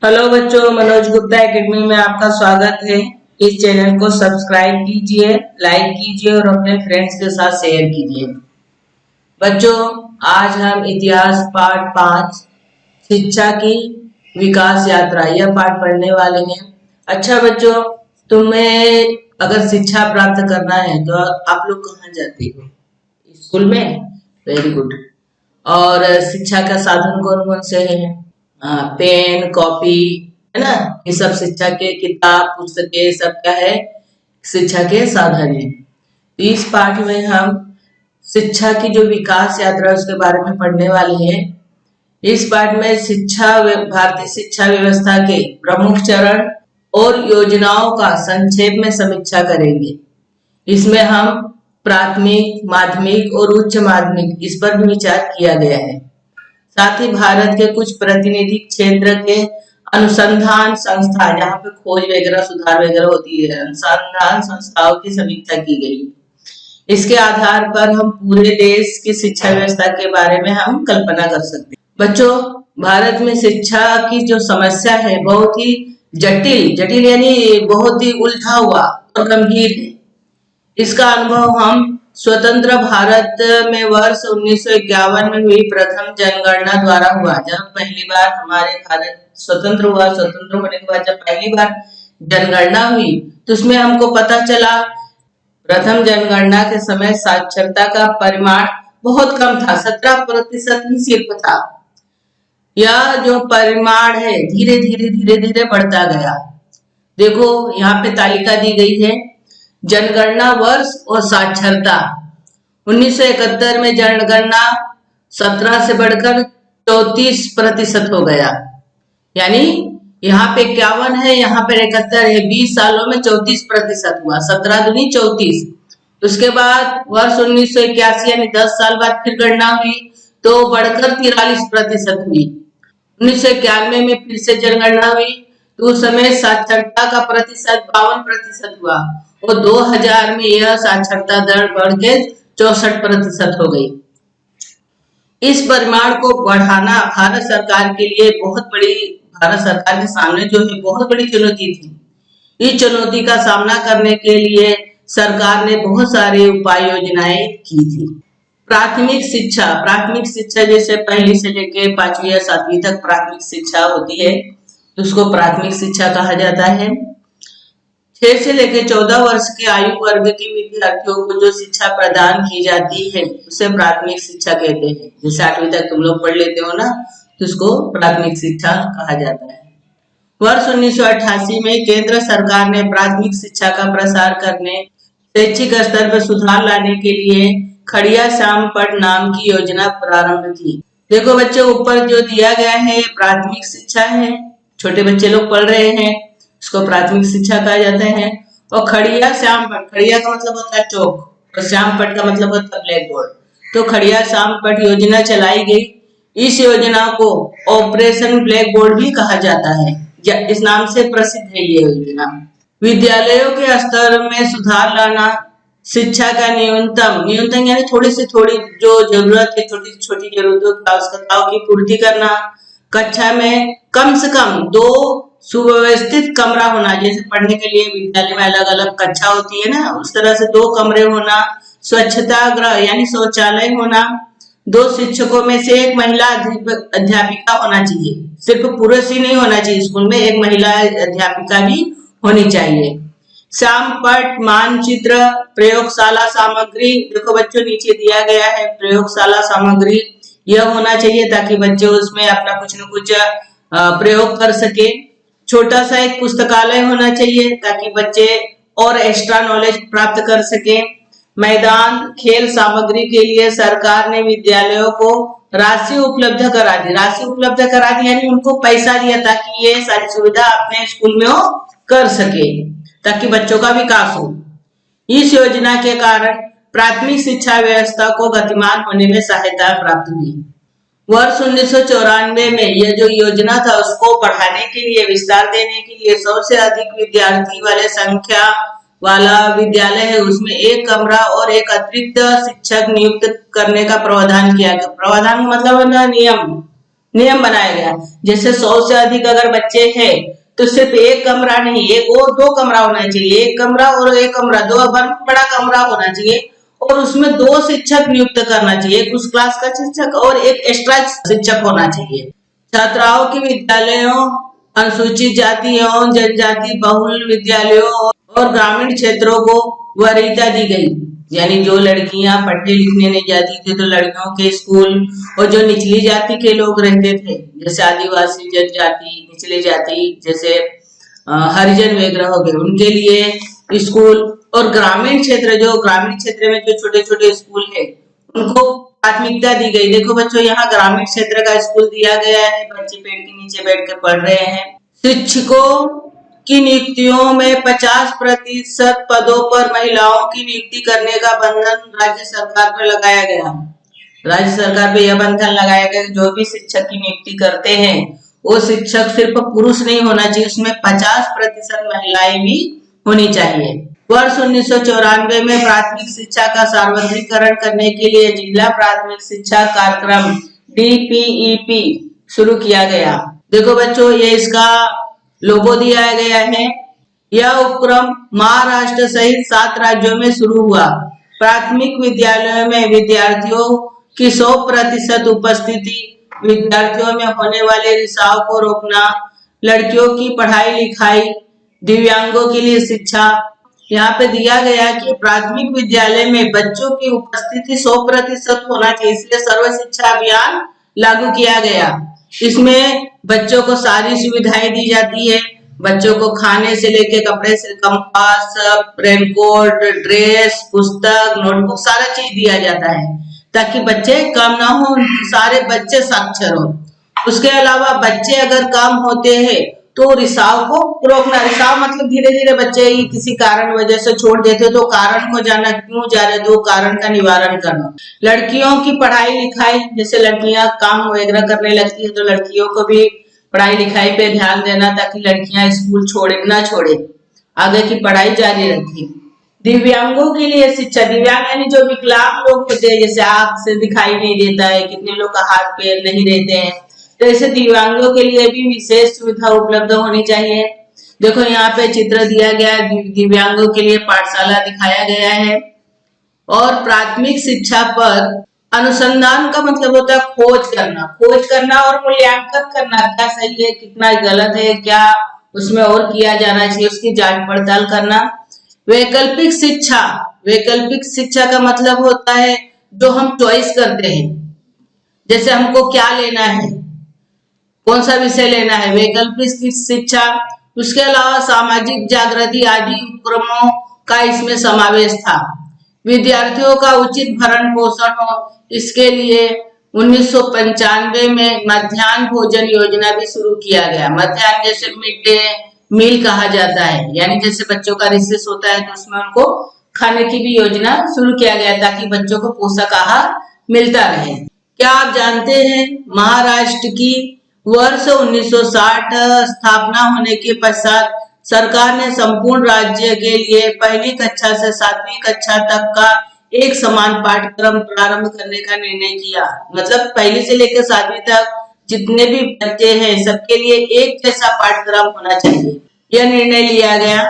Hello बच्चों, Manoj Gupta academy में आपका स्वागत है। इस चैनल को सब्सक्राइब कीजिए, लाइक कीजिए और अपने फ्रेंड्स के साथ शेयर कीजिए। बच्चों, आज हम इतिहास पाठ 5 शिक्षा की विकास यात्रा यह पाठ पढ़ने वाले हैं। अच्छा बच्चों, तुम्हें अगर शिक्षा प्राप्त करना है तो आप लोग कहाँ जाते हो? स्कूल में। Very good. और शिक्षा का साधन कौन कौन से हैं? पेन, कॉपी, है ना? ये सब शिक्षा के किताब, पुस्तकें सब क्या है? शिक्षा के साधन है। इस पाठ में हम शिक्षा की जो विकास यात्रा उसके बारे में पढ़ने वाले हैं। इस पाठ में भारतीय शिक्षा व्यवस्था के प्रमुख चरण और योजनाओं का संक्षेप में समीक्षा करेंगे। इसमें हम प्राथमिक, माध्यमिक और उच्च माध्यमिक इस पर भी विचार किया गया है। साथ ही भारत के कुछ प्रतिनिधि क्षेत्र के अनुसंधान संस्था, जहाँ पे खोज वगैरह सुधार वगैरह होती है, अनुसंधान संस्थाओं की समीक्षा की गई। इसके आधार पर हम पूरे देश की शिक्षा व्यवस्था के बारे में हम कल्पना कर सकते हैं। बच्चों, भारत में शिक्षा की जो समस्या है बहुत ही जटिल यानी बहुत ही उलझा हुआ और गंभीर है। इसका अनुभव हम स्वतंत्र भारत में वर्ष 1951 में हुई प्रथम जनगणना द्वारा हुआ। जब पहली बार हमारे भारत स्वतंत्र हुआ, स्वतंत्र होने के बाद जब पहली बार जनगणना हुई तो उसमें हमको पता चला प्रथम जनगणना के समय साक्षरता का परिमाण बहुत कम था, 17% ही सिर्फ था। यह जो परिमाण है धीरे धीरे बढ़ता गया। देखो यहाँ पे तालिका दी गई है, जनगणना वर्ष और साक्षरता। 1971 में जनगणना 17 से बढ़कर 34% हो गया, यानी यहाँ पे 51 है, यहाँ पे 71 है। 20 सालों में 34% हुआ, 17 दूनी 34। उसके बाद वर्ष 1981 यानी 10 साल बाद फिर गणना हुई तो बढ़कर 43% हुई। 1991 में फिर से जनगणना हुई तो उस समय साक्षरता का प्रतिशत 52% हुआ और 2000 में यह साक्षरता दर बढ़ के 64% हो गई। इस परिमाण को बढ़ाना भारत सरकार के लिए भारत सरकार के सामने जो है बहुत बड़ी चुनौती थी। इस चुनौती का सामना करने के लिए सरकार ने बहुत सारी उपाय योजनाएं की थी। प्राथमिक शिक्षा जैसे पहली से लेके 5वीं या 7वीं तक प्राथमिक शिक्षा होती है, उसको प्राथमिक शिक्षा कहा जाता है। 6 से लेकर 14 वर्ष के आयु वर्ग के विद्यार्थियों को जो शिक्षा प्रदान की जाती है उसे प्राथमिक शिक्षा कहते हैं। जैसे 8वीं तक तुम लोग पढ़ लेते हो ना, तो उसको प्राथमिक शिक्षा कहा जाता है। वर्ष 1988 में केंद्र सरकार ने प्राथमिक शिक्षा का प्रसार करने, शैक्षिक स्तर पर सुधार लाने के लिए खड़िया श्याम पट नाम की योजना प्रारंभ की। देखो बच्चों, ऊपर जो दिया गया है प्राथमिक शिक्षा है, छोटे बच्चे लोग पढ़ रहे हैं, इसको प्राथमिक शिक्षा कहा जाता है। और खड़िया श्याम पट, खड़िया का मतलब होता है चौक और श्याम पट का मतलब होता है ब्लैक बोर्ड। तो खड़िया श्याम पट योजना चलाई गई। इस योजना को ऑपरेशन ब्लैक बोर्ड भी कहा जाता है, इस नाम से प्रसिद्ध है ये योजना। विद्यालयों के स्तर में सुधार लाना, शिक्षा का न्यूनतम यानी थोड़ी से थोड़ी जो जरूरत है, छोटी से छोटी जरूरतों की आवश्यकताओं की पूर्ति करना। कक्षा में कम से कम 2 सुव्यवस्थित कमरा होना, जैसे पढ़ने के लिए विद्यालय में अलग अलग कक्षा होती है ना, उस तरह से 2 कमरे होना। स्वच्छता गृह यानी शौचालय होना। 2 शिक्षकों में से 1 महिला अध्यापिका होना चाहिए, सिर्फ पुरुष ही नहीं होना चाहिए, स्कूल में 1 महिला अध्यापिका भी होनी चाहिए। श्याम पट मानचित्र, प्रयोगशाला सामग्री, देखो बच्चों नीचे दिया गया है प्रयोगशाला सामग्री, यह होना चाहिए ताकि बच्चे उसमें अपना कुछ न कुछ प्रयोग कर सके। छोटा सा एक पुस्तकालय होना चाहिए ताकि बच्चे और एक्स्ट्रा नॉलेज प्राप्त कर सके। मैदान, खेल सामग्री के लिए सरकार ने विद्यालयों को राशि उपलब्ध करा दी यानी उनको पैसा दिया ताकि ये सारी सुविधा अपने स्कूल में हो कर सके, ताकि बच्चों का विकास हो। इस योजना के कारण प्राथमिक शिक्षा व्यवस्था को गतिमान होने में सहायता प्राप्त हुई। वर्ष 1994 में यह जो योजना था उसको बढ़ाने के लिए, विस्तार देने के लिए 100 से अधिक विद्यार्थी वाले संख्या वाला विद्यालय है, उसमें 1 कमरा और 1 अतिरिक्त शिक्षक नियुक्त करने का प्रावधान किया गया। प्रावधान मतलब है ना नियम, नियम बनाया गया। जैसे 100 से अधिक अगर बच्चे हैं तो सिर्फ एक कमरा नहीं, एक और 2 कमरा होना चाहिए, एक कमरा और एक कमरा, 2 बड़ा कमरा होना चाहिए और उसमें 2 शिक्षक नियुक्त करना चाहिए, एक उस क्लास का शिक्षक और एक एक्स्ट्रा शिक्षक होना चाहिए। छात्राओं के विद्यालयों, अनुसूचित जाति एवं जनजाति बहुल विद्यालयों और ग्रामीण क्षेत्रों को वरीयता दी गई। यानी जो लड़कियां पढ़ने लिखने नहीं जाती थी तो लड़कियों के स्कूल, और जो निचली जाति के लोग रहते थे जैसे आदिवासी जनजाति, निचली जाति जैसे हरिजन वगैरह हो गए, उनके लिए स्कूल, और ग्रामीण क्षेत्र, जो ग्रामीण क्षेत्र में जो छोटे छोटे स्कूल है उनको प्राथमिकता दी गई। देखो बच्चों, यहाँ ग्रामीण क्षेत्र का स्कूल दिया गया है, बच्चे पेड़ के नीचे बैठ कर पढ़ रहे हैं। शिक्षकों की नियुक्तियों में 50% पदों पर महिलाओं की नियुक्ति करने का बंधन राज्य सरकार पर लगाया गया। राज्य सरकार पे यह बंधन लगाया गया कि जो भी शिक्षक की नियुक्ति करते हैं वो शिक्षक सिर्फ पुरुष नहीं होना चाहिए, उसमें 50% महिलाएं भी होनी चाहिए। वर्ष 1994 में प्राथमिक शिक्षा का सार्वत्रिकरण करने के लिए जिला प्राथमिक शिक्षा कार्यक्रम DPEP शुरू किया गया। देखो बच्चों, ये इसका लोगो दिया गया है। यह उपक्रम महाराष्ट्र सहित 7 राज्यों में शुरू हुआ। प्राथमिक विद्यालयों में विद्यार्थियों की 100% उपस्थिति, विद्यार्थियों में होने वाले रिसाव को रोकना, लड़कियों की पढ़ाई लिखाई, दिव्यांगों के लिए शिक्षा। यहाँ पे दिया गया कि प्राथमिक विद्यालय में बच्चों की उपस्थिति 100% होना चाहिए, इसलिए सर्व शिक्षा अभियान लागू किया गया। इसमें बच्चों को सारी सुविधाएं दी जाती है। बच्चों को खाने से लेके कपड़े से, कंपास, रेनकोट, ड्रेस, पुस्तक, नोटबुक, सारा चीज दिया जाता है ताकि बच्चे कम ना हो, सारे बच्चे साक्षर हो। उसके अलावा बच्चे अगर कम होते हैं तो रिसाव को रोकना। रिसाव मतलब धीरे धीरे बच्चे किसी कारण वजह से छोड़ देते तो कारण को जानना, क्यों जा रहे तो कारण का निवारण करना। लड़कियों की पढ़ाई लिखाई, जैसे लड़कियां काम वगैरह करने लगती है तो लड़कियों को भी पढ़ाई लिखाई पे ध्यान देना ताकि लड़कियां स्कूल ना छोड़े, आगे की पढ़ाई जारी रखें। दिव्यांगों के लिए शिक्षा, दिव्यांग यानी जो विकलांग लोग होते हैं, जैसे आंख से दिखाई नहीं देता है, कितने लोग का हाथ पैर नहीं रहते हैं, तो ऐसे दिव्यांगों के लिए भी विशेष सुविधा उपलब्ध होनी चाहिए। देखो यहाँ पे चित्र दिया गया है, दिव्यांगों के लिए पाठशाला दिखाया गया है। और प्राथमिक शिक्षा पर अनुसंधान का मतलब होता है खोज करना और मूल्यांकन करना, क्या सही है, कितना गलत है, क्या उसमें और किया जाना चाहिए, उसकी जांच पड़ताल करना। वैकल्पिक शिक्षा का मतलब होता है जो हम चॉइस करते हैं, जैसे हमको क्या लेना है, कौन सा विषय लेना है, वैकल्पिक शिक्षा। उसके अलावा सामाजिक जागृति आदि उपक्रमों का इसमें समावेश था। विद्यार्थियों का उचित भरण पोषण हो, इसके लिए 1995 में मध्याह्न भोजन योजना भी शुरू किया गया। मध्याह्न जैसे मिड डे मील कहा जाता है, यानी जैसे बच्चों का रिसेस होता है तो उसमें उनको खाने की भी योजना शुरू किया गया ताकि बच्चों को पोषक आहार मिलता रहे। क्या आप जानते हैं महाराष्ट्र की वर्ष 1960 स्थापना होने के पश्चात सरकार ने संपूर्ण राज्य के लिए पहली कक्षा से 7वीं कक्षा तक का एक समान पाठ्यक्रम प्रारंभ करने का निर्णय किया। मतलब पहली से लेकर 7वीं तक जितने भी बच्चे हैं सबके लिए एक जैसा पाठ्यक्रम होना चाहिए, यह निर्णय लिया गया।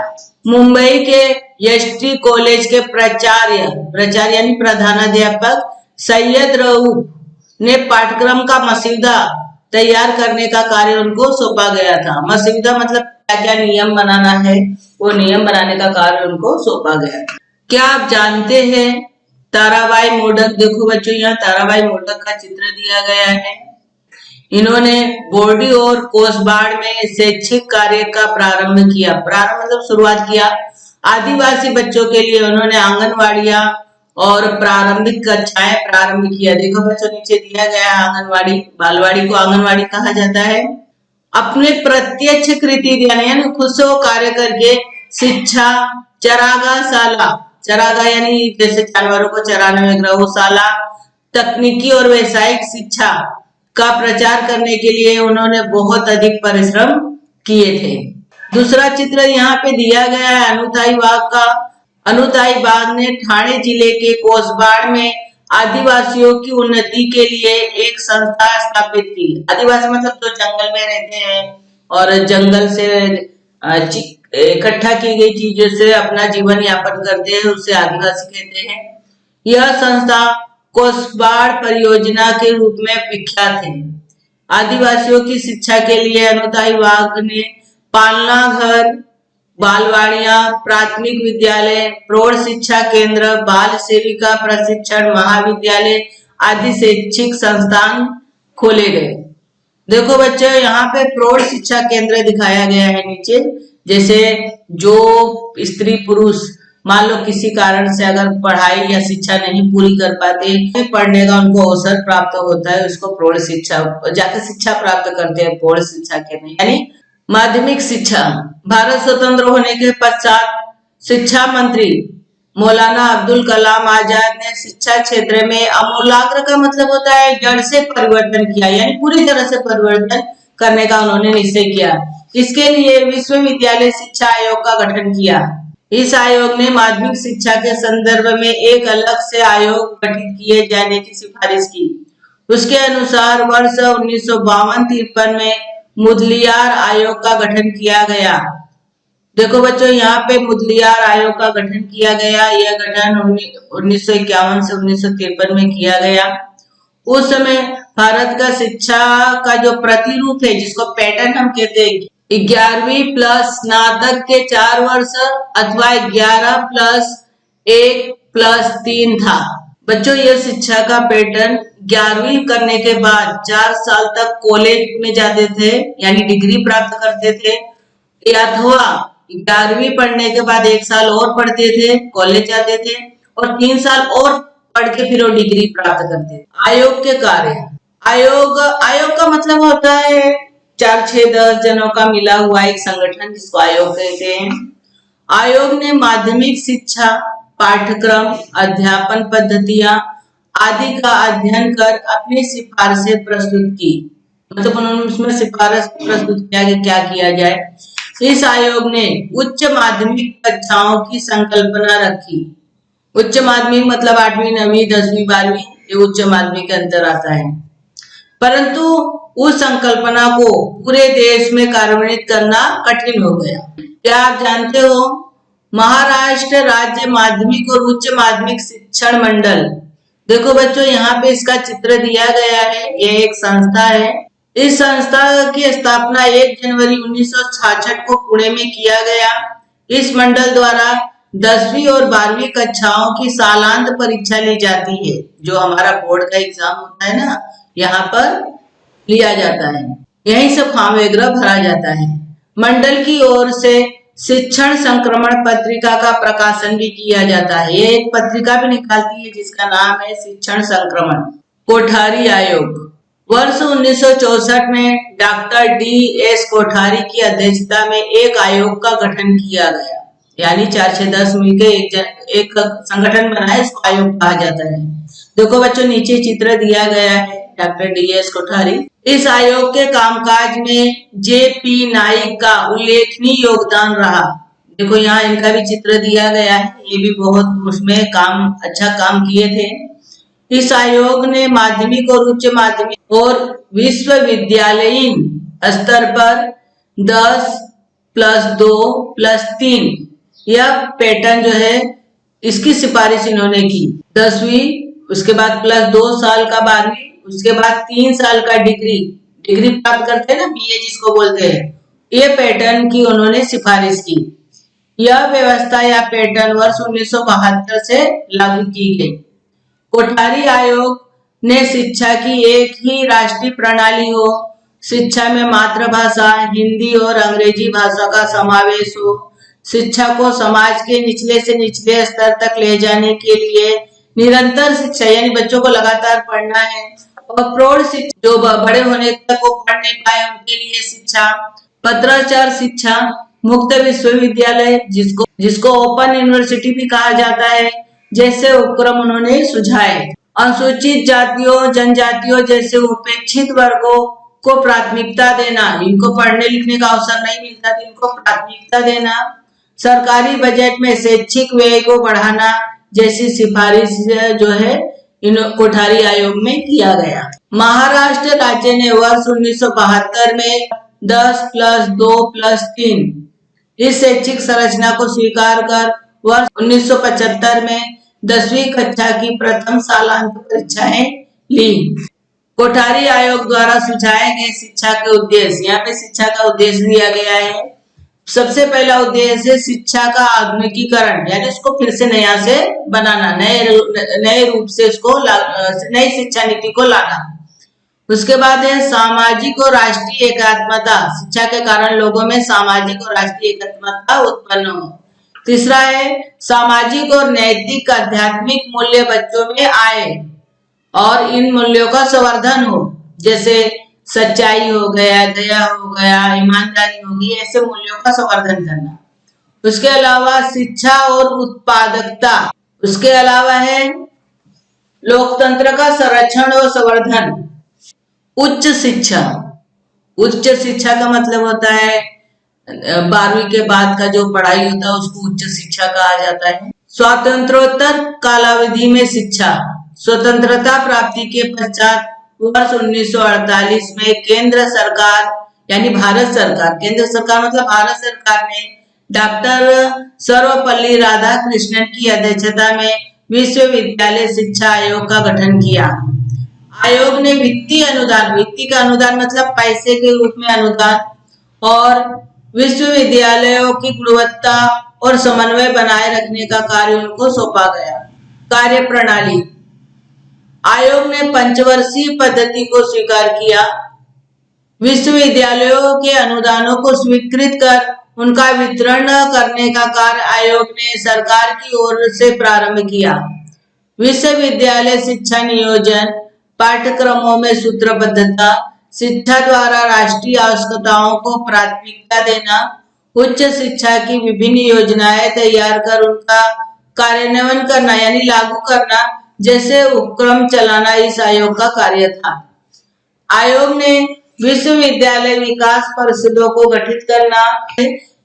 मुंबई के यष्टी कॉलेज के प्राचार्य यानी प्रधानाध्यापक सैयद रऊफ ने पाठ्यक्रम का मसौदा तैयार करने का कार्य उनको सौंपा गया था। मसौदा मतलब क्या क्या नियम बनाना है, वो नियम बनाने का कार्य उनको सौंपा गया। क्या आप जानते हैं ताराबाई मोडक, देखो बच्चों यहाँ ताराबाई मोडक का चित्र दिया गया है। इन्होंने बोर्डी और कोसबाड़ में शैक्षिक कार्य का प्रारंभ मतलब शुरुआत किया। आदिवासी बच्चों के लिए उन्होंने आंगनवाड़ियां और प्रारंभिक कक्षाएं प्रारंभ किया। देखो बच्चों नीचे दिया गया है आंगनवाड़ी, बालवाड़ी को आंगनवाड़ी कहा जाता है। अपने प्रत्यक्ष कृति यानी खुद से वो कार्य करके शिक्षा, चरागा यानी जैसे जानवरों को चराने में गौशाला, तकनीकी और व्यावसायिक शिक्षा का प्रचार करने के लिए उन्होंने बहुत अधिक परिश्रम किए थे। दूसरा चित्र यहाँ पे दिया गया है अनुताई बाग का। अनुताई बाग ने ठाणे जिले के कोसबाड़ में आदिवासियों की उन्नति के लिए एक संस्था स्थापित की। आदिवासी मतलब जो जंगल में रहते हैं और जंगल से इकट्ठा की गई चीजों से अपना जीवन यापन करते हैं, उसे आदिवासी कहते हैं। यह संस्था कोसबाड़ परियोजना के रूप में विख्यात है। आदिवासियों की शिक्षा के लिए अनुदान विभाग ने पालना घर, बालवाड़ियां, प्राथमिक विद्यालय, प्रौढ़ शिक्षा केंद्र, बाल सेविका प्रशिक्षण महाविद्यालय आदि शैक्षिक संस्थान खोले गए। देखो बच्चों, यहाँ पे प्रौढ़ शिक्षा केंद्र दिखाया गया है नीचे। जैसे जो स्त्री पुरुष मान लो किसी कारण से अगर पढ़ाई या शिक्षा नहीं पूरी कर पाते, पढ़ने का उनको अवसर प्राप्त होता है, उसको प्रौढ़ शिक्षा जाकर शिक्षा प्राप्त करते हैं प्रौढ़ शिक्षा केंद्र। यानी माध्यमिक शिक्षा। भारत स्वतंत्र होने के पश्चात शिक्षा मंत्री मौलाना अब्दुल कलाम आजाद ने शिक्षा क्षेत्र में आमूलाग्र का मतलब होता है जड़ से परिवर्तन किया, यानी पूरी तरह से परिवर्तन करने का उन्होंने निश्चय किया। इसके लिए विश्वविद्यालय शिक्षा आयोग का गठन किया। इस आयोग ने माध्यमिक शिक्षा के संदर्भ में एक अलग से आयोग गठित किए जाने की सिफारिश की। उसके अनुसार वर्ष 1952-53 में मुदलियार आयोग का गठन किया गया। देखो बच्चों, यहाँ पे मुदलियार आयोग का गठन किया गया। यह गठन 1951 से 1953 में किया गया। उस समय भारत का शिक्षा का जो प्रतिरूप है, जिसको पैटर्न हम कहते हैं, 11वीं प्लस स्नातक के 4 वर्ष अथवा 11 प्लस 1 प्लस 3 था। बच्चों, यह शिक्षा का पैटर्न 11वीं करने के बाद 4 साल तक कॉलेज में जाते थे, यानी डिग्री प्राप्त करते थे, अथवा 11वीं पढ़ने के बाद 1 साल और पढ़ते थे, कॉलेज जाते थे, और 3 साल और पढ़ के फिर वो डिग्री प्राप्त करते थे। आयोग के कार्य। आयोग का मतलब होता है 4, 6, 10 जनों का मिला हुआ एक संगठन, जिसको आयोग कहते हैं। आयोग ने माध्यमिक शिक्षा पाठ्यक्रम, अध्यापन पद्धतियां आदि का अध्ययन कर अपनी सिफारिशें प्रस्तुत की। मतलब उन्होंने उसमें सिफारिश प्रस्तुत किया कि क्या किया जाए। इस आयोग ने उच्च माध्यमिक कक्षाओं की संकल्पना रखी। उच्च माध्यमिक मतलब 8वीं, 9वीं, 10वीं, 12वीं, ये उच्च माध्यमिक के अंदर आता है। परंतु उस संकल्पना को पूरे देश में कार्यान्वित करना कठिन हो गया। क्या आप जानते हो, महाराष्ट्र राज्य माध्यमिक और उच्च माध्यमिक शिक्षण मंडल, देखो बच्चों यहाँ पे इसका चित्र दिया गया है। ये एक संस्था है। इस संस्था की स्थापना 1 जनवरी 1966 को पुणे में किया गया। इस मंडल द्वारा 10वीं और 12वीं कक्षाओं की सालांत परीक्षा ली जाती है। जो हमारा बोर्ड का एग्जाम होता है ना, यहाँ पर लिया जाता है। यहीं से फॉर्म वगैरह भरा जाता है। मंडल की ओर से शिक्षण संक्रमण पत्रिका का प्रकाशन भी किया जाता है। ये एक पत्रिका भी निकालती है जिसका नाम है शिक्षण संक्रमण। कोठारी आयोग। वर्ष 1964 में डॉक्टर D.S. कोठारी की अध्यक्षता में एक आयोग का गठन किया गया। यानी 4, 6, 10 मिलकर एक संगठन बना है, इसको आयोग कहा जाता है। देखो बच्चों, नीचे चित्र दिया गया है डॉक्टर D.S. कोठारी। इस आयोग के कामकाज में J.P. नाइक का उल्लेखनीय योगदान रहा। देखो यहाँ इनका भी चित्र दिया गया है। ये भी बहुत उसमें अच्छा काम किए थे। इस आयोग ने माध्यमिक और उच्च माध्यमिक और विश्वविद्यालयीन स्तर पर 10+2+3 यह पैटर्न जो है, इसकी सिफारिश इन्होंने की। 10वीं, उसके बाद +2 साल का 12वीं, उसके बाद 3 साल का डिग्री प्राप्त करते हैं ना, BA जिसको बोलते हैं, ये पैटर्न की उन्होंने सिफारिश की। यह व्यवस्था या पैटर्न वर्ष 1972 से लागू की गई। कोठारी आयोग ने शिक्षा की एक ही राष्ट्रीय प्रणाली हो, शिक्षा में मातृभाषा हिंदी और अंग्रेजी भाषा का समावेश हो, शिक्षा को समाज के निचले से निचले स्तर तक ले जाने के लिए निरंतर शिक्षा, यानी बच्चों को लगातार पढ़ना है, और प्रौढ़ शिक्षा जो बड़े होने तक वो पढ़ नहीं पाए उनके लिए शिक्षा, पत्राचार शिक्षा, मुक्त विश्वविद्यालय जिसको ओपन यूनिवर्सिटी भी कहा जाता है, जैसे उपक्रम उन्होंने सुझाए। अनुसूचित जातियों जनजातियों जैसे उपेक्षित वर्गों को प्राथमिकता देना, इनको पढ़ने लिखने का अवसर नहीं मिलता, इनको प्राथमिकता देना, सरकारी बजट में शैक्षिक व्यय को बढ़ाना जैसी सिफारिश जो है इन कोठारी आयोग में किया गया। महाराष्ट्र राज्य ने वर्ष 1972 में 10+2+3 इस शैक्षिक संरचना को स्वीकार कर वर्ष 1975 में 10वीं कक्षा की प्रथम सालांत परीक्षाएं ली। कोठारी आयोग द्वारा सुझाए गए शिक्षा के उद्देश्य, यहाँ पे शिक्षा का उद्देश्य दिया गया है। सबसे पहला उद्देश्य शिक्षा का आधुनिकीकरण, यानी उसको फिर से नया से बनाना, नए रूप से इसको नई शिक्षा नीति को लाना। उसके बाद है सामाजिक और राष्ट्रीय एकात्मता, शिक्षा के कारण लोगों में सामाजिक और राष्ट्रीय एकात्मता उत्पन्न हो। तीसरा है सामाजिक और नैतिक आध्यात्मिक मूल्य बच्चों में आए और इन मूल्यों का संवर्धन हो, जैसे सच्चाई हो गया, दया हो गया, ईमानदारी होगी, ऐसे मूल्यों का संवर्धन करना। उसके अलावा शिक्षा और उत्पादकता, उसके अलावा है लोकतंत्र का संरक्षण और संवर्धन। उच्च शिक्षा, उच्च शिक्षा का मतलब होता है 12वीं के बाद का जो पढ़ाई होता है उसको उच्च शिक्षा कहा जाता है। स्वातंत्रोत्तर कालावधि में शिक्षा, स्वतंत्रता प्राप्ति के पश्चात वर्ष 1948 में केंद्र सरकार यानी भारत सरकार, केंद्र सरकार मतलब भारत सरकार ने डॉक्टर सर्वपल्ली राधाकृष्णन की अध्यक्षता में विश्वविद्यालय शिक्षा आयोग का गठन किया। आयोग ने वित्तीय अनुदान, वित्तीय का अनुदान मतलब पैसे के रूप में अनुदान, और विश्वविद्यालयों की गुणवत्ता और समन्वय बनाए रखने का कार्य उनको सौंपा गया। कार्य प्रणाली, आयोग ने पंचवर्षीय पद्धति को स्वीकार किया। विश्वविद्यालयों के अनुदानों को स्वीकृत कर उनका वितरण करने का कार्य आयोग ने सरकार की ओर से प्रारंभ किया। विश्वविद्यालय शिक्षा नियोजन, पाठ्यक्रमों में सूत्रबद्धता, शिक्षा द्वारा राष्ट्रीय आवश्यकताओं को प्राथमिकता देना, उच्च शिक्षा की विभिन्न योजनाएं तैयार कर उनका कार्यान्वयन करना यानी लागू करना जैसे उपक्रम चलाना इस आयोग का कार्य था। आयोग ने विश्वविद्यालय विकास परिषदों को गठित करना,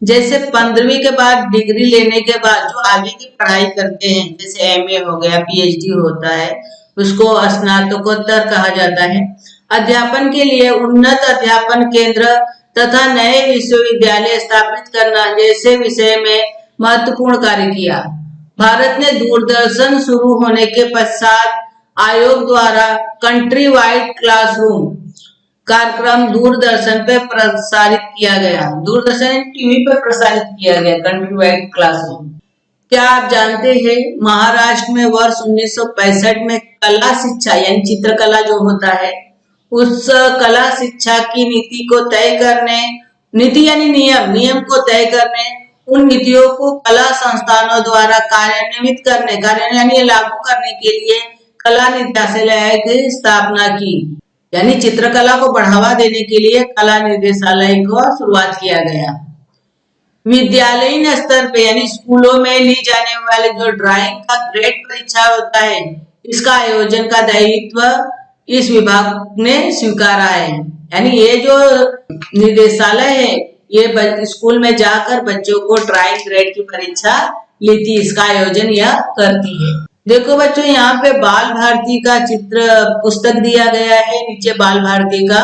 जैसे 15वीं के बाद डिग्री लेने के बाद जो आगे की पढ़ाई करते हैं, जैसे एमए हो गया, पीएचडी होता है, उसको स्नातकोत्तर कहा जाता है। अध्यापन के लिए उन्नत अध्यापन केंद्र तथा नए विश्वविद्यालय स्थापित करना जैसे विषय में महत्वपूर्ण कार्य किया। भारत ने दूरदर्शन शुरू होने के पश्चात आयोग द्वारा कंट्री वाइड क्लासरूम कार्यक्रम दूरदर्शन पे प्रसारित किया गया। दूरदर्शन टीवी पे प्रसारित किया गया कंट्री वाइड क्लासरूम। क्या आप जानते हैं महाराष्ट्र में वर्ष 1965 में कला शिक्षा यानी चित्रकला जो होता है उस कला शिक्षा की नीति को तय करने, नीति यानी नियम को तय करने, उन नीतियों को कला संस्थानों द्वारा कार्यान्वित करने यानी लागू करने के लिए कला निदेशालय की स्थापना की, यानी चित्रकला को बढ़ावा देने के लिए कला निदेशालय को शुरुआत किया गया। विद्यालयीन स्तर पे यानी स्कूलों में ली जाने वाले जो ड्राइंग का ग्रेड परीक्षा होता है, इसका आयोजन का दायित्व इस विभाग ने स्वीकारा है। यानी ये जो निदेशालय है ये स्कूल में जाकर बच्चों को ड्राइंग ग्रेड की परीक्षा लेती, इसका आयोजन यह करती है। देखो बच्चों यहाँ पे बाल भारती का चित्र पुस्तक दिया गया है, नीचे बाल भारती का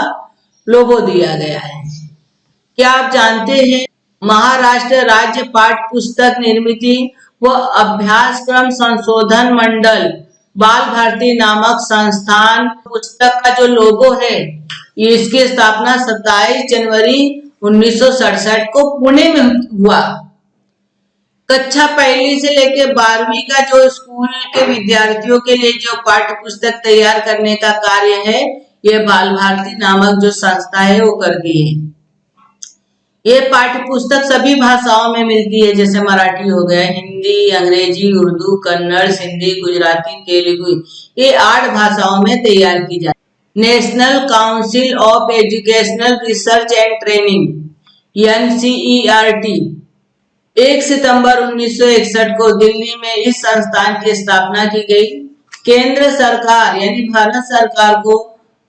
लोगो दिया गया है। क्या आप जानते हैं महाराष्ट्र राज्य पाठ्य पुस्तक निर्मिति व अभ्यासक्रम संशोधन मंडल बाल भारती नामक संस्थान पुस्तक का जो लोगो है इसकी स्थापना 27 जनवरी 1967 को पुणे में हुआ। कक्षा 1 से लेकर 12वीं का जो स्कूल के विद्यार्थियों के लिए जो पाठ्य पुस्तक तैयार करने का कार्य है ये बाल भारती नामक जो संस्था है वो करती है। ये पाठ्य पुस्तक सभी भाषाओं में मिलती है, जैसे मराठी हो गया, हिंदी, अंग्रेजी, उर्दू, कन्नड़, सिंधी, गुजराती, तेलुगु, ये 8 भाषाओं में तैयार की जाती है। National council of educational research and training NCERT 1 सितंबर 1961 को दिल्ली में इस संस्थान की स्थापना की गई। केंद्र सरकार यानी भारत सरकार को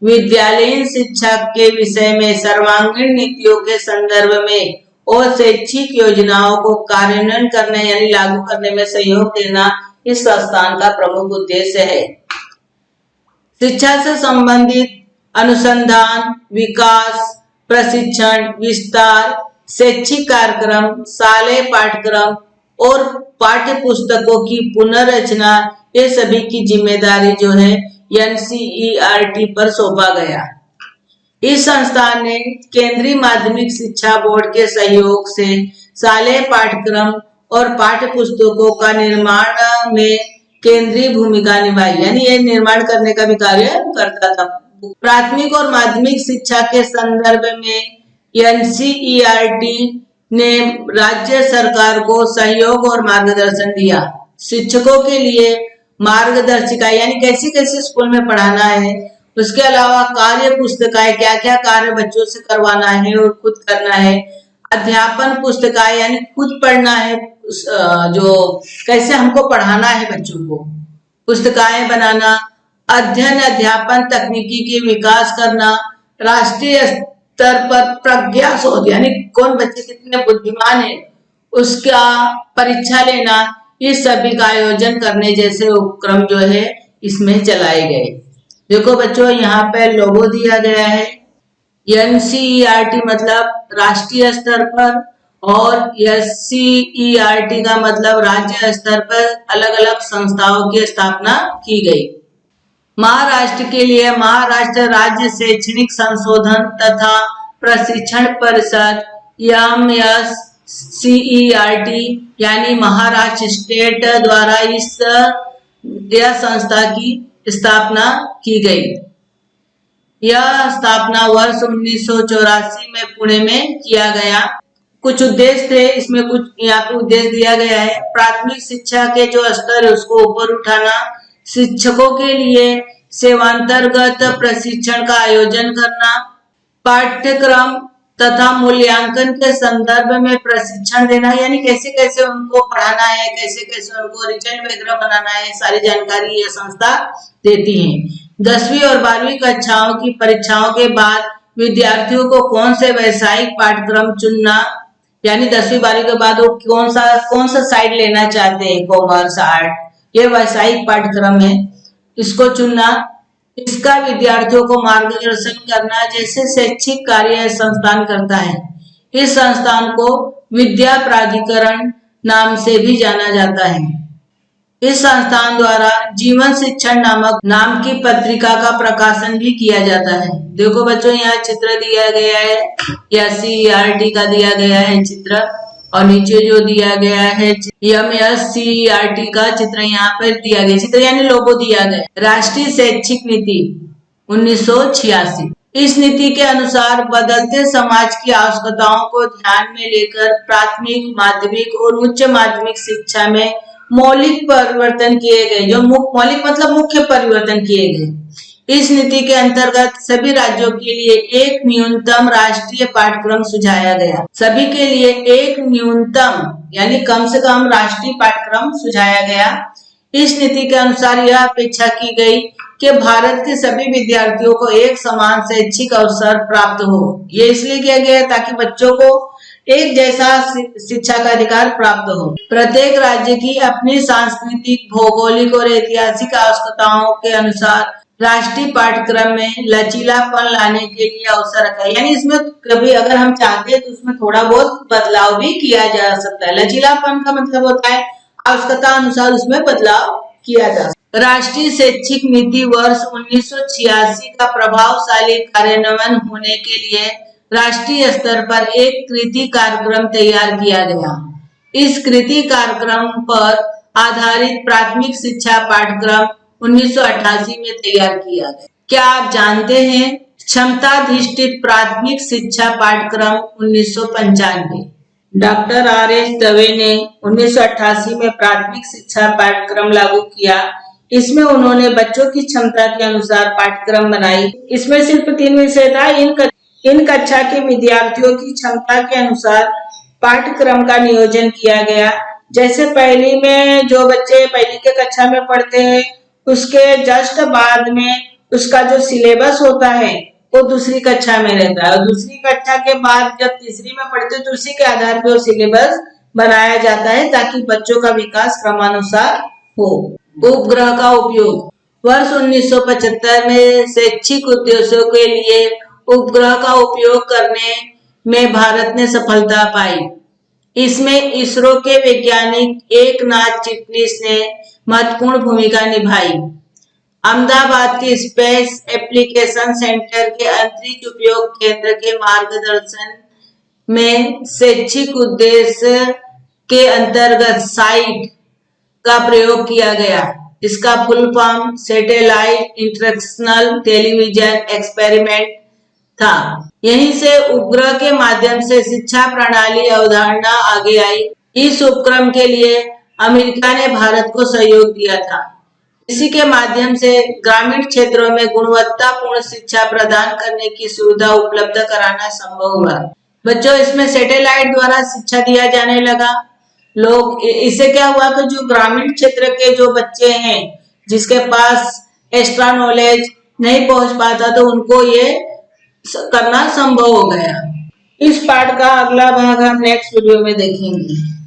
विद्यालयीन शिक्षा के विषय में सर्वांगीण नीतियों के संदर्भ में और शैक्षिक योजनाओं को कार्यान्वयन करने यानी लागू करने में सहयोग देना इस संस्थान का प्रमुख उद्देश्य है। शिक्षा से संबंधित अनुसंधान, विकास, प्रशिक्षण, विस्तार, शैक्षिक कार्यक्रम, शालेय पाठ्यक्रम और पाठ्य पुस्तकों की पुनर्रचना, ये सभी की जिम्मेदारी जो है एनसीईआरटी पर सौंपा गया। इस संस्थान ने केंद्रीय माध्यमिक शिक्षा बोर्ड के सहयोग से शालेय पाठ्यक्रम और पाठ्य पुस्तकों का निर्माण में केंद्रीय भूमिका निभाई, यानी ये निर्माण करने का भी कार्य करता था। प्राथमिक और माध्यमिक शिक्षा के संदर्भ में एनसीईआरटी ने राज्य सरकार को सहयोग और मार्गदर्शन दिया। शिक्षकों के लिए मार्गदर्शिका, यानी कैसे कैसे स्कूल में पढ़ाना है, उसके अलावा कार्य पुस्तिकाएं, क्या क्या कार्य बच्चों से करवाना है और खुद करना है, अध्यापन पुस्तिकाएं, यानी खुद पढ़ना है, जो कैसे हमको पढ़ाना है बच्चों को, पुस्तिकाएं बनाना, अध्ययन अध्यापन तकनीकी के विकास करना, राष्ट्रीय स्तर पर प्रज्ञा शोध, यानी कौन बच्चे कितने बुद्धिमान है उसका परीक्षा लेना, इस सभी का आयोजन करने जैसे उपक्रम जो है इसमें चलाए गए। देखो बच्चों, यहाँ पे लोगो दिया गया है। एनसीईआरटी मतलब राष्ट्रीय स्तर पर और एससीईआरटी का मतलब राज्य स्तर पर अलग अलग संस्थाओं की स्थापना की गई। महाराष्ट्र के लिए महाराष्ट्र राज्य शैक्षणिक संशोधन तथा प्रशिक्षण परिषद एमएससीईआरटी यानी महाराष्ट्र स्टेट द्वारा यह संस्था की स्थापना की गई। यह स्थापना वर्ष 1984 में पुणे में किया गया। कुछ उद्देश्य थे इसमें, कुछ यहाँ पे उद्देश्य दिया गया है। प्राथमिक शिक्षा के जो स्तर है उसको ऊपर उठाना, शिक्षकों के लिए सेवांतर्गत प्रशिक्षण का आयोजन करना, पाठ्यक्रम तथा मूल्यांकन के संदर्भ में प्रशिक्षण देना, यानी कैसे कैसे उनको पढ़ाना है, कैसे कैसे उनको रिजल्ट वगैरह बनाना है, सारी जानकारी यह संस्था देती है। 10वीं और 12वीं कक्षाओं की परीक्षाओं के बाद विद्यार्थियों को कौन से वैषयिक पाठ्यक्रम चुनना, यानी 10वीं 12वीं के बाद वो कौन सा साइड लेना चाहते हैं, कॉमर्स, आर्ट, ये वैषयिक पाठ्यक्रम है, इसको चुनना, इसका विद्यार्थियों को मार्गदर्शन करना जैसे शैक्षिक कार्य संस्थान करता है। इस संस्थान को विद्या प्राधिकरण नाम से भी जाना जाता है। इस संस्थान द्वारा जीवन शिक्षण नामक नाम की पत्रिका का प्रकाशन भी किया जाता है। देखो बच्चों, यहाँ चित्र दिया गया है, एनसीईआरटी का दिया गया है चित्र, और नीचे जो दिया गया है एमएससीईआरटी का चित्र यहाँ पर दिया गया चित्र, यानी लोगो दिया गया। राष्ट्रीय शैक्षिक नीति 1986, इस नीति के अनुसार बदलते समाज की आवश्यकताओं को ध्यान में लेकर प्राथमिक, माध्यमिक और उच्च माध्यमिक शिक्षा में मौलिक परिवर्तन किए गए। जो मौलिक मतलब मुख्य परिवर्तन किए गए। इस नीति के अंतर्गत सभी राज्यों के लिए एक न्यूनतम राष्ट्रीय पाठ्यक्रम सुझाया गया। सभी के लिए एक न्यूनतम यानी कम से कम राष्ट्रीय पाठ्यक्रम सुझाया गया। इस नीति के अनुसार यह अपेक्षा की गई कि भारत के सभी विद्यार्थियों को एक समान शैक्षिक अवसर प्राप्त हो। ये इसलिए किया गया ताकि बच्चों को एक जैसा शिक्षा का अधिकार प्राप्त हो। प्रत्येक राज्य की अपनी सांस्कृतिक, भौगोलिक और ऐतिहासिक आवश्यकताओं के अनुसार राष्ट्रीय पाठ्यक्रम में लचीलापन लाने के लिए अवसर रखा है। यानी इसमें कभी अगर हम चाहते हैं तो उसमें थोड़ा बहुत बदलाव भी किया जा सकता है। लचीलापन का मतलब होता है आवश्यकता अनुसार उसमें बदलाव किया जा सकता है। राष्ट्रीय शैक्षिक नीति वर्ष 1986 का प्रभावशाली कार्यान्वयन होने के लिए राष्ट्रीय स्तर पर एक कृति कार्यक्रम तैयार किया गया। इस कृति कार्यक्रम पर आधारित प्राथमिक शिक्षा पाठ्यक्रम 1988 में तैयार किया गया। क्या आप जानते हैं क्षमताधिष्ठित प्राथमिक शिक्षा पाठ्यक्रम 1995? Doctor R S. दवे ने 1988 में प्राथमिक शिक्षा पाठ्यक्रम लागू किया। इसमें उन्होंने बच्चों की क्षमता के अनुसार पाठ्यक्रम बनाई। इसमें सिर्फ 3 विषय था। इन कक्षा के विद्यार्थियों की क्षमता के अनुसार पाठ्यक्रम का नियोजन किया गया। जैसे पहली में जो बच्चे पहली के कक्षा में पढ़ते हैं उसके जस्ट बाद में उसका जो सिलेबस होता है वो दूसरी कक्षा में रहता है, और दूसरी कक्षा के बाद जब तीसरी में पढ़ते हैं तो उसी के आधार पर सिलेबस बनाया जाता है ताकि बच्चों का विकास क्रमानुसार हो। उपग्रह का उपयोग वर्ष 1975 में शैक्षिक उद्देश्यों के लिए उपग्रह का उपयोग करने में भारत ने सफलता पाई। इसमें इसरो के वैज्ञानिक एकनाथ चिटनिस ने महत्वपूर्ण भूमिका निभाई। अहमदाबाद के स्पेस एप्लीकेशन सेंटर के अंतरिक्ष उपयोग केंद्र के मार्गदर्शन में शैक्षिक उद्देश्य के अंतर्गत साइट का प्रयोग किया गया। इसका full form satellite international television experiment था। यहीं से उपग्रह के माध्यम से शिक्षा प्रणाली अवधारणा आगे आई। इस उपक्रम के लिए अमेरिका ने भारत को सहयोग दिया था। इसी के माध्यम से ग्रामीण क्षेत्रों में गुणवत्तापूर्ण शिक्षा प्रदान करने की सुविधा उपलब्ध कराना संभव हुआ। बच्चों, इसमें सैटेलाइट द्वारा शिक्षा दिया जाने लगा। लोग इससे क्या हुआ कि जो ग्रामीण क्षेत्र के जो बच्चे हैं जिसके पास एक्स्ट्रा नॉलेज नहीं पहुंच पाता, तो उनको ये करना संभव हो गया। इस पाठ का अगला भाग हम नेक्स्ट वीडियो में देखेंगे।